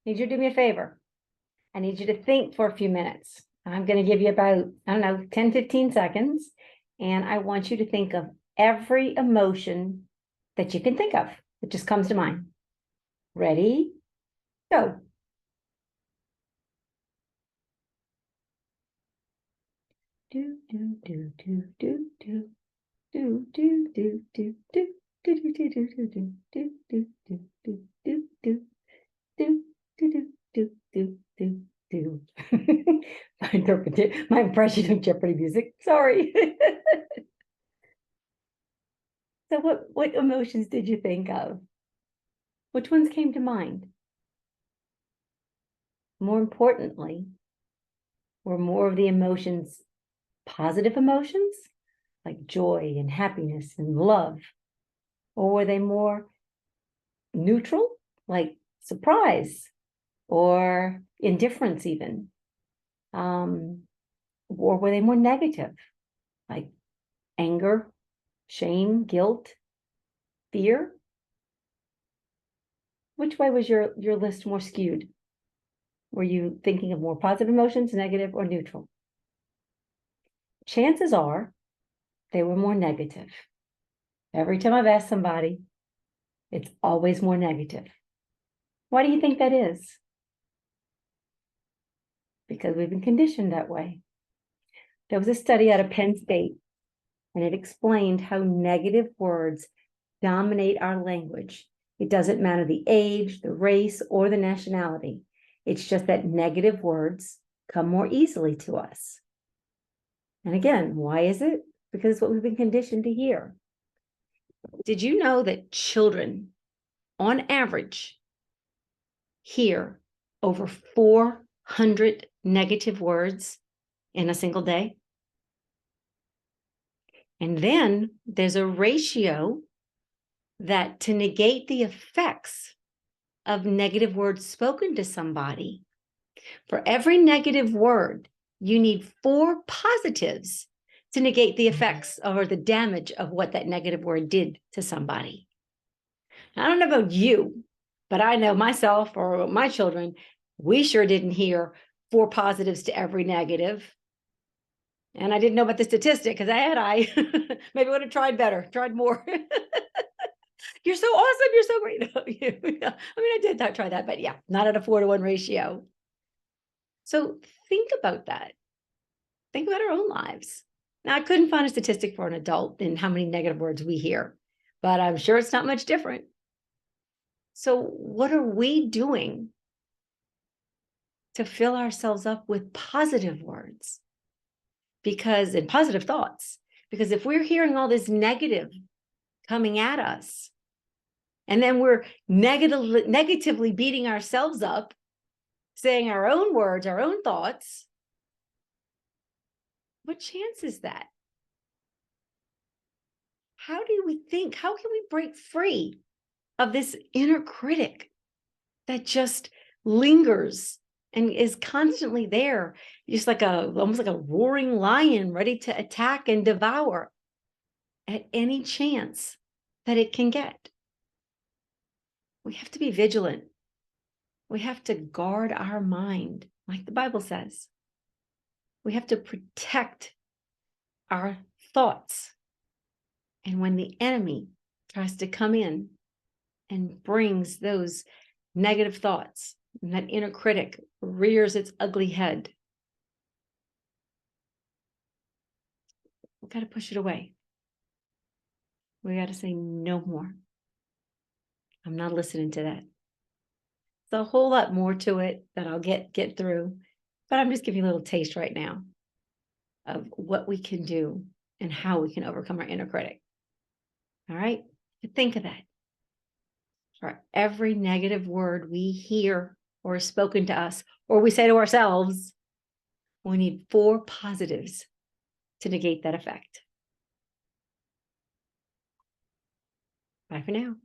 Need you to do me a favor. I need you to think for a few minutes. I'm going to give you about, I don't know, 10, 15 seconds. And I want you to think of every emotion that you can think of that just comes to mind. Ready? Go. Do, do, do, do, do, do. Do, do, do, do, do. Do, do, do, do, do, do, do, do, do, do, do, do, do, do, do, do, do, do. My impression of Jeopardy music. Sorry. So what emotions did you think of? Which ones came to mind? More importantly, were more of the emotions positive emotions like joy and happiness and love? Or were they more neutral, like surprise or indifference even? Or were they more negative, like anger, shame, guilt, fear? Which way was your list more skewed? Were you thinking of more positive emotions, negative, or neutral? Chances are they were more negative. Every time I've asked somebody, it's always more negative. Why do you think that is? Because we've been conditioned that way. There was a study out of Penn State, and it explained how negative words dominate our language. It doesn't matter the age, the race, or the nationality. It's just that negative words come more easily to us. And again, why is it? Because it's what we've been conditioned to hear. Did you know that children, on average, hear over 400 negative words in a single day? And then there's a ratio that to negate the effects of negative words spoken to somebody, for every negative word, you need 4 positives to negate the effects or the damage of what that negative word did to somebody. I don't know about you, but I know myself or my children, we sure didn't hear 4 positives to every negative. And I didn't know about the statistic because I maybe would have tried better, tried more. You're so awesome. You're so great. I mean, I did not try that, but yeah, not at a 4-to-1 ratio. So think about that. Think about our own lives. Now, I couldn't find a statistic for an adult in how many negative words we hear, but I'm sure it's not much different. So what are we doing to fill ourselves up with positive words? And positive thoughts, because if we're hearing all this negative coming at us, and then we're negatively beating ourselves up, saying our own words, our own thoughts, what chance is that? How do we think? How can we break free of this inner critic that just lingers and is constantly there, just like almost like a roaring lion ready to attack and devour at any chance that it can get? We have to be vigilant. We have to guard our mind, like the Bible says. We have to protect our thoughts. And when the enemy tries to come in and brings those negative thoughts, and that inner critic rears its ugly head, we got to push it away. We got to say no more. I'm not listening to that. There's a whole lot more to it that I'll get through, but I'm just giving you a little taste right now of what we can do and how we can overcome our inner critic. All right? Think of that. For every negative word we hear or is spoken to us, or we say to ourselves, we need 4 positives to negate that effect. Bye for now.